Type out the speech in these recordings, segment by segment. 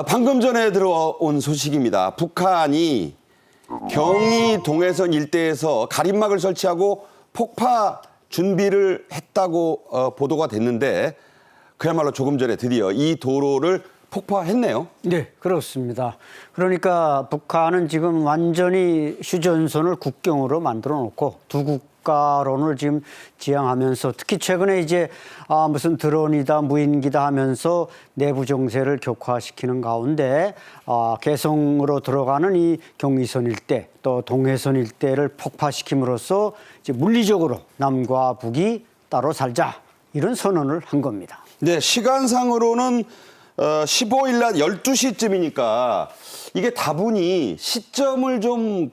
방금 전에 들어온 소식입니다. 북한이 경의 동해선 일대에서 가림막을 설치하고 폭파 준비를 했다고 보도가 됐는데 그야말로 조금 전에 드디어 이 도로를 폭파했네요. 네, 그렇습니다. 그러니까 북한은 지금 완전히 휴전선을 국경으로 만들어 놓고 두 국가론을 지금 지향하면서 특히 최근에 이제 무슨 드론이다 무인기다 하면서 내부 정세를 격화시키는 가운데 개성으로 들어가는 이 경의선 일대 또 동해선 일대를 폭파시킴으로써 이제 물리적으로 남과 북이 따로 살자 이런 선언을 한 겁니다. 네, 시간상으로는 15일 낮 12시쯤이니까 이게 다분히 시점을 좀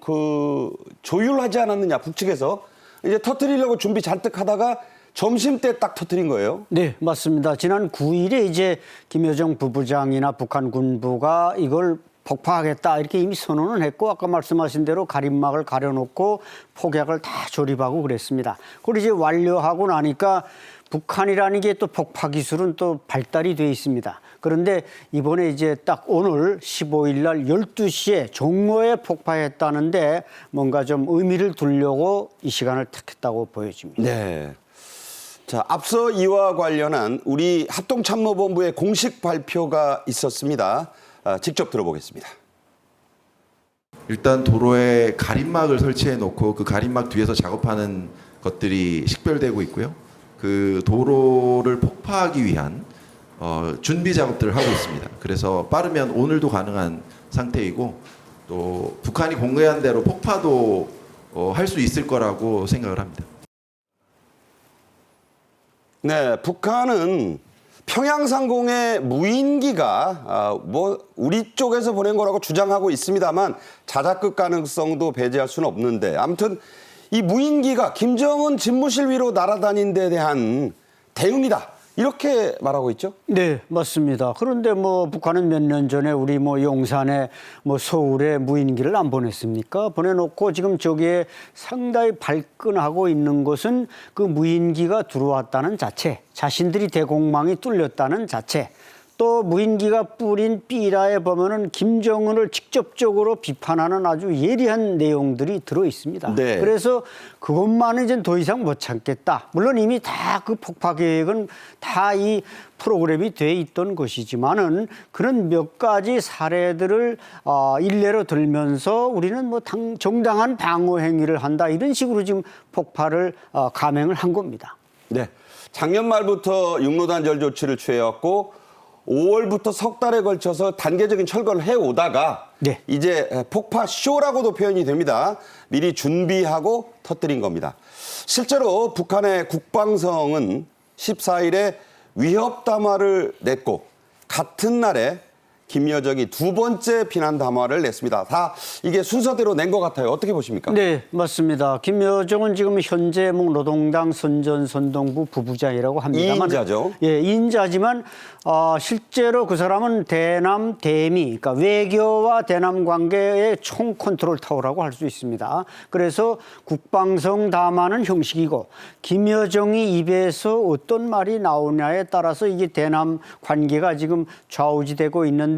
조율하지 않았느냐, 북측에서. 이제 터뜨리려고 준비 잔뜩 하다가 점심때 딱 터뜨린 거예요. 네, 맞습니다. 지난 9일에 이제 김여정 부부장이나 북한 군부가 이걸 폭파하겠다 이렇게 이미 선언을 했고 아까 말씀하신 대로 가림막을 가려놓고 폭약을 다 조립하고 그랬습니다. 그걸 이제 완료하고 나니까 북한이라는 게 또 폭파 기술은 또 발달이 돼 있습니다. 그런데 이번에 이제 딱 오늘 15일 날 12시에 종로에 폭파했다는데 뭔가 좀 의미를 두려고 이 시간을 택했다고 보여집니다. 네. 자, 앞서 이와 관련한 우리 합동참모본부의 공식 발표가 있었습니다. 직접 들어보겠습니다. 일단 도로에 가림막을 설치해 놓고 그 가림막 뒤에서 작업하는 것들이 식별되고 있고요. 그 도로를 폭파하기 위한 준비 작업들을 하고 있습니다. 그래서 빠르면 오늘도 가능한 상태이고 또 북한이 공개한 대로 폭파도 할 수 있을 거라고 생각을 합니다. 네, 북한은 평양상공의 무인기가 우리 쪽에서 보낸 거라고 주장하고 있습니다만 자작극 가능성도 배제할 수는 없는데 아무튼 이 무인기가 김정은 집무실 위로 날아다닌 데 대한 대응이다. 이렇게 말하고 있죠? 네, 맞습니다. 그런데 북한은 몇 년 전에 우리 용산에 서울에 무인기를 안 보냈습니까? 보내놓고 지금 저기에 상당히 발끈하고 있는 것은 그 무인기가 들어왔다는 자체, 자신들이 대공망이 뚫렸다는 자체, 또 무인기가 뿌린 삐라에 보면은 김정은을 직접적으로 비판하는 아주 예리한 내용들이 들어 있습니다. 네. 그래서 그것만은 이제 더 이상 못 참겠다. 물론 이미 다 그 폭파 계획은 다 이 프로그램이 돼 있던 것이지만은 그런 몇 가지 사례들을 일례로 들면서 우리는 정당한 방어 행위를 한다 이런 식으로 지금 폭파를 감행을 한 겁니다. 네. 작년 말부터 육로단절 조치를 취해왔고 5월부터 석 달에 걸쳐서 단계적인 철거를 해오다가 네. 이제 폭파 쇼라고도 표현이 됩니다. 미리 준비하고 터뜨린 겁니다. 실제로 북한의 국방성은 14일에 위협 담화를 냈고 같은 날에 김여정이 두 번째 비난 담화를 냈습니다. 다 이게 순서대로 낸 것 같아요. 어떻게 보십니까? 네, 맞습니다. 김여정은 지금 현재 노동당 선전선동부 부부장이라고 합니다만 2인자죠. 예, 2인자지만 실제로 그 사람은 대남 대미, 그러니까 외교와 대남 관계의 총 컨트롤 타워라고 할 수 있습니다. 그래서 국방성 담화는 형식이고 김여정이 입에서 어떤 말이 나오냐에 따라서 이게 대남 관계가 지금 좌우지되고 있는데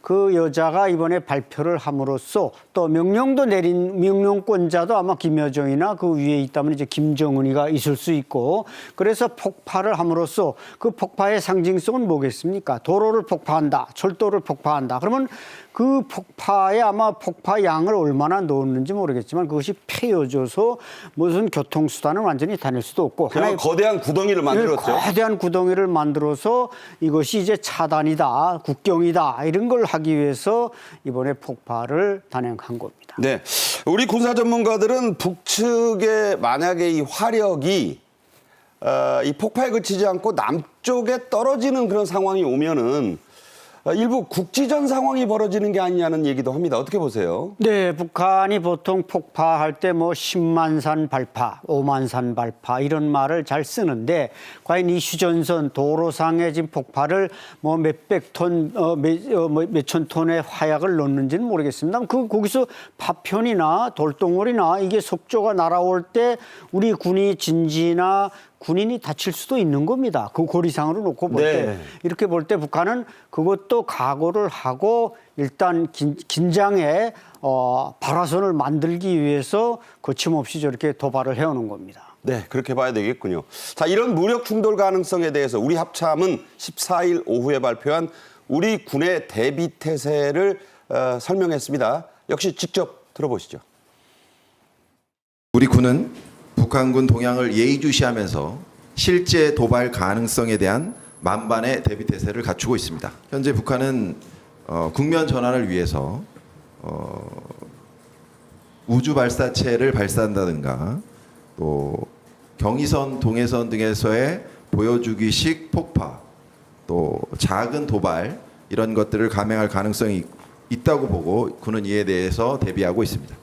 그 여자가 이번에 발표를 함으로써 또 명령도 내린 명령권자도 아마 김여정이나 그 위에 있다면 이제 김정은이가 있을 수 있고 그래서 폭파를 함으로써 그 폭파의 상징성은 뭐겠습니까? 도로를 폭파한다, 철도를 폭파한다. 그러면 그 폭파에 아마 폭파 양을 얼마나 넣었는지 모르겠지만 그것이 패여져서 무슨 교통수단을 완전히 다닐 수도 없고 하나의 거대한 구덩이를 만들었죠. 거대한 구덩이를 만들어서 이것이 이제 차단이다, 국경이다 이런 걸 하기 위해서 이번에 폭파를 단행한 겁니다. 네, 우리 군사 전문가들은 북측의 만약에 이 화력이 이 폭파에 그치지 않고 남쪽에 떨어지는 그런 상황이 오면은 일부 국지전 상황이 벌어지는 게 아니냐는 얘기도 합니다. 어떻게 보세요? 네, 북한이 보통 폭파할 때 10만산 발파, 5만산 발파 이런 말을 잘 쓰는데 과연 이 휴전선 도로상의 지금 폭파를 몇백 톤, 몇천 톤의 화약을 넣는지는 모르겠습니다. 거기서 파편이나 돌덩어리나 이게 석조가 날아올 때 우리 군이 진지나 군인이 다칠 수도 있는 겁니다. 그 고리상으로 놓고 볼 네. 때. 이렇게 볼 때 북한은 그것도 각오를 하고 일단 긴장의 발화선을 만들기 위해서 거침없이 저렇게 도발을 해오는 겁니다. 네, 그렇게 봐야 되겠군요. 자, 이런 무력 충돌 가능성에 대해서 우리 합참은 14일 오후에 발표한 우리 군의 대비 태세를 설명했습니다. 역시 직접 들어보시죠. 우리 군은 북한군 동향을 예의주시하면서 실제 도발 가능성에 대한 만반의 대비 태세를 갖추고 있습니다. 현재 북한은 국면 전환을 위해서 우주 발사체를 발사한다든가 또 경의선, 동해선 등에서의 보여주기식 폭파, 또 작은 도발 이런 것들을 감행할 가능성이 있다고 보고 군은 이에 대해서 대비하고 있습니다.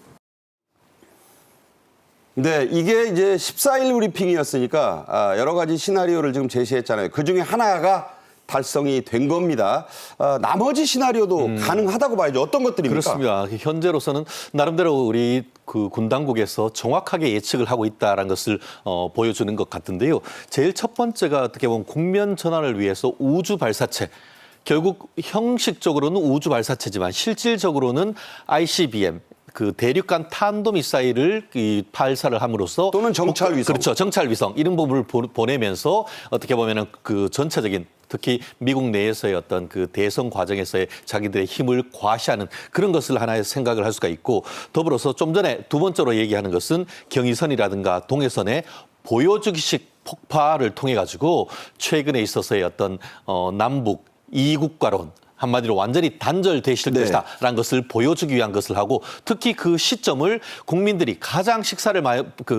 네, 이게 이제 14일 브리핑이었으니까 여러 가지 시나리오를 지금 제시했잖아요. 그중에 하나가 달성이 된 겁니다. 나머지 시나리오도 가능하다고 봐야죠. 어떤 것들입니까? 그렇습니다. 현재로서는 나름대로 우리 그 군 당국에서 정확하게 예측을 하고 있다는 것을 보여주는 것 같은데요. 제일 첫 번째가 어떻게 보면 국면 전환을 위해서 우주 발사체. 결국 형식적으로는 우주 발사체지만 실질적으로는 ICBM 그 대륙간 탄도미사일을 발사를 함으로써 또는 정찰 위성. 그렇죠. 정찰 위성 이런 부분을 보내면서 어떻게 보면은 그 전체적인 특히 미국 내에서의 어떤 그 대선 과정에서의 자기들의 힘을 과시하는 그런 것을 하나의 생각을 할 수가 있고 더불어서 좀 전에 두 번째로 얘기하는 것은 경의선이라든가 동해선의 보여주기식 폭파를 통해 가지고 최근에 있어서의 어떤 남북 이국가론 한마디로 완전히 단절되실 네. 것이다라는 것을 보여주기 위한 것을 하고 특히 그 시점을 국민들이 가장 식사를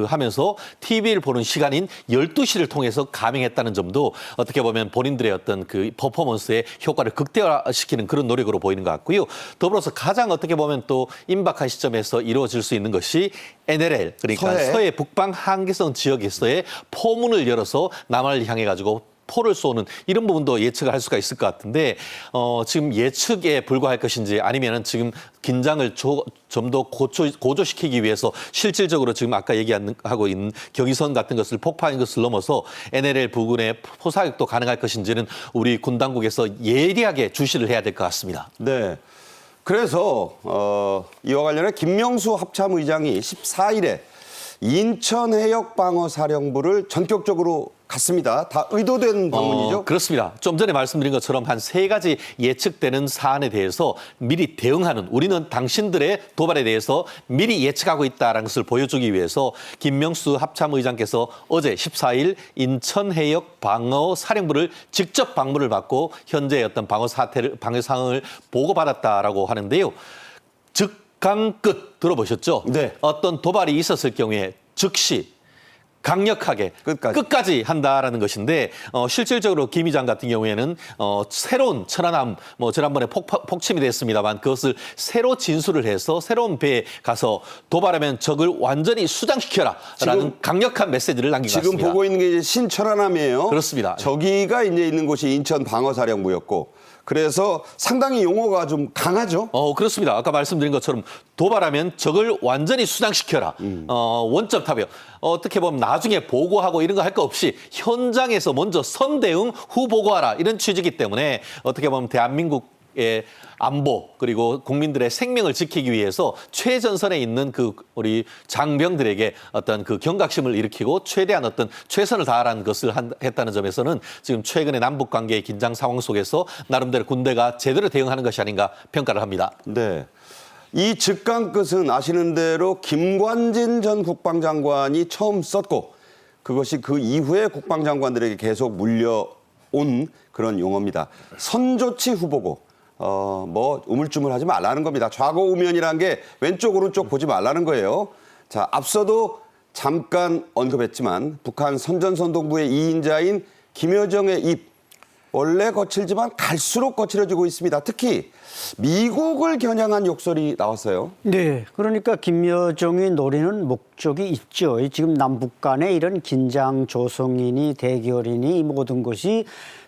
하면서 TV를 보는 시간인 12시를 통해서 감행했다는 점도 어떻게 보면 본인들의 어떤 그 퍼포먼스의 효과를 극대화시키는 그런 노력으로 보이는 것 같고요. 더불어서 가장 어떻게 보면 또 임박한 시점에서 이루어질 수 있는 것이 NLL 그러니까 서해 북방 한계성 지역에서의 포문을 열어서 남한을 향해 가지고 포를 쏘는 이런 부분도 예측을 할 수가 있을 것 같은데 지금 예측에 불과할 것인지 아니면은 지금 긴장을 좀 더 고조시키기 위해서 실질적으로 지금 아까 얘기하고 있는 경의선 같은 것을 폭파한 것을 넘어서 NLL 부근의 포사격도 가능할 것인지는 우리 군 당국에서 예리하게 주시를 해야 될 것 같습니다. 네. 그래서 이와 관련해 김명수 합참의장이 14일에 인천해역방어사령부를 전격적으로 갔습니다. 다 의도된 방문이죠? 그렇습니다. 좀 전에 말씀드린 것처럼 한 3가지 예측되는 사안에 대해서 미리 대응하는 우리는 당신들의 도발에 대해서 미리 예측하고 있다는 것을 보여주기 위해서 김명수 합참의장께서 어제 14일 인천해역방어사령부를 직접 방문을 받고 현재의 어떤 방어 상황을 보고받았다라고 하는데요. 즉강끝 들어보셨죠? 네. 어떤 도발이 있었을 경우에 즉시 강력하게 끝까지 한다라는 것인데 실질적으로 김 의장 같은 경우에는 새로운 천안함 지난번에 폭침이 됐습니다만 그것을 새로 진술을 해서 새로운 배에 가서 도발하면 적을 완전히 수장시켜라라는 강력한 메시지를 남긴 것 지금 같습니다. 보고 있는 게 이제 신천안함이에요. 그렇습니다. 저기가 이제 있는 곳이 인천방어사령부였고 그래서 상당히 용어가 좀 강하죠. 그렇습니다. 아까 말씀드린 것처럼 도발하면 적을 완전히 수장시켜라. 원점 타격. 어떻게 보면 나중에 보고하고 이런 거 할 거 없이 현장에서 먼저 선대응 후 보고하라. 이런 취지이기 때문에 어떻게 보면 대한민국의 안보 그리고 국민들의 생명을 지키기 위해서 최전선에 있는 그 우리 장병들에게 어떤 그 경각심을 일으키고 최대한 어떤 최선을 다하라는 것을 했다는 점에서는 지금 최근의 남북 관계의 긴장 상황 속에서 나름대로 군대가 제대로 대응하는 것이 아닌가 평가를 합니다. 네. 이 즉강끝은 아시는 대로 김관진 전 국방장관이 처음 썼고 그것이 그 이후에 국방장관들에게 계속 물려온 그런 용어입니다. 선조치 후보고 우물쭈물하지 말라는 겁니다. 좌고 우면이란 게 왼쪽 오른쪽 보지 말라는 거예요. 자, 앞서도 잠깐 언급했지만 북한 선전선동부의 2인자인 김여정의 입 원래 거칠지만 갈수록 거칠어지고 있습니다. 특히 미국을 겨냥한 욕설이 나왔어요. 네, 그러니까 김여정이 노리는 목적이 있죠. 지금 남북 간의 이런 긴장 조성이니 대결이니 이 모든 것이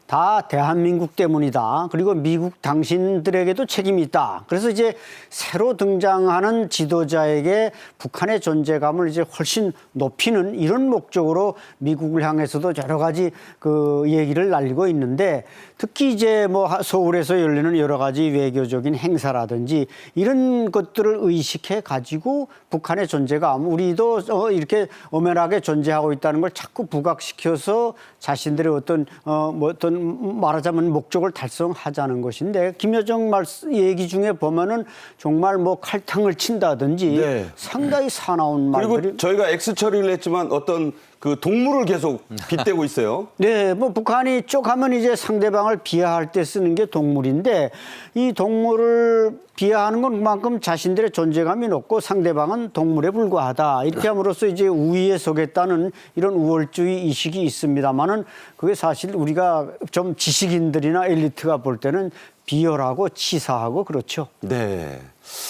다 대한민국 때문이다. 그리고 미국 당신들에게도 책임이 있다. 그래서 이제 새로 등장하는 지도자에게 북한의 존재감을 이제 훨씬 높이는 이런 목적으로 미국을 향해서도 여러 가지 그 얘기를 날리고 있는데 특히 이제 뭐 서울에서 열리는 여러 가지 외교적인 행사라든지 이런 것들을 의식해 가지고 북한의 존재감, 우리도 이렇게 엄연하게 존재하고 있다는 걸 자꾸 부각시켜서 자신들의 어떤 뭐 어떤 말하자면 목적을 달성하자는 것인데 김여정 얘기 중에 보면은 정말 뭐 칼탕을 친다든지 네. 상당히 사나운 그리고 말들이. 저희가 X 처리를 했지만 어떤 그 동물을 계속 빗대고 있어요. 네, 뭐 북한이 쪽 하면 이제 상대방을 비하할 때 쓰는 게 동물인데 이 동물을 비하하는 건 그만큼 자신들의 존재감이 높고 상대방은 동물에 불과하다. 이렇게 함으로써 이제 우위에 서겠다는 이런 우월주의 의식이 있습니다만은 그게 사실 우리가 좀 지식인들이나 엘리트가 볼 때는 비열하고 치사하고 그렇죠. 네.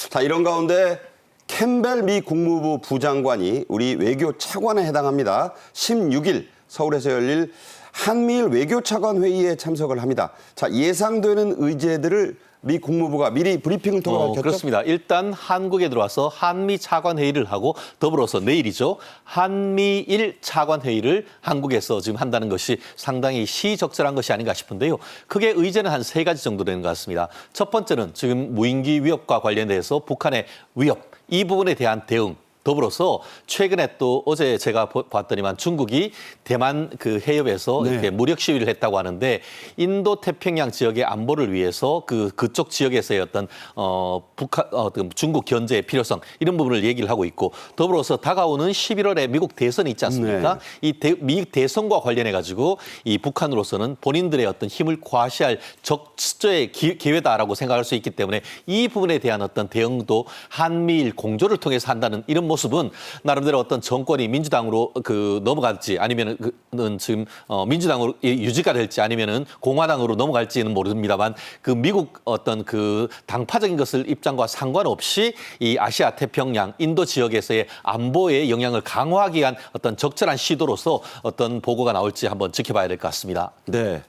자, 이런 가운데 캠벨 미 국무부 부장관이 우리 외교 차관에 해당합니다. 16일 서울에서 열릴 한미일 외교 차관 회의에 참석을 합니다. 자, 예상되는 의제들을 미 국무부가 미리 브리핑을 통해 밝혔죠? 그렇습니다. 일단 한국에 들어와서 한미 차관 회의를 하고 더불어서 내일이죠. 한미일 차관 회의를 한국에서 지금 한다는 것이 상당히 시적절한 것이 아닌가 싶은데요. 크게 의제는 한 3가지 정도 되는 것 같습니다. 첫 번째는 지금 무인기 위협과 관련돼서 북한의 위협, 이 부분에 대한 대응. 더불어서 최근에 또 어제 제가 봤더니만 중국이 대만 그 해협에서 네. 이렇게 무력 시위를 했다고 하는데 인도 태평양 지역의 안보를 위해서 그쪽 지역에서의 어떤 북한 중국 견제의 필요성 이런 부분을 얘기를 하고 있고 더불어서 다가오는 11월에 미국 대선이 있지 않습니까? 이 미국 대선과 관련해 가지고 이 북한으로서는 본인들의 어떤 힘을 과시할 적절의 기회다라고 생각할 수 있기 때문에 이 부분에 대한 어떤 대응도 한미일 공조를 통해서 한다는 이런 모습은 나름대로 어떤 정권이 민주당으로 넘어갈지 아니면은 지금 민주당으로 유지가 될지 아니면은 공화당으로 넘어갈지는 모릅니다만 그 미국 어떤 그 당파적인 것을 입장과 상관없이 이 아시아 태평양 인도 지역에서의 안보의 영향을 강화하기 위한 어떤 적절한 시도로서 어떤 보고가 나올지 한번 지켜봐야 될 것 같습니다. 네.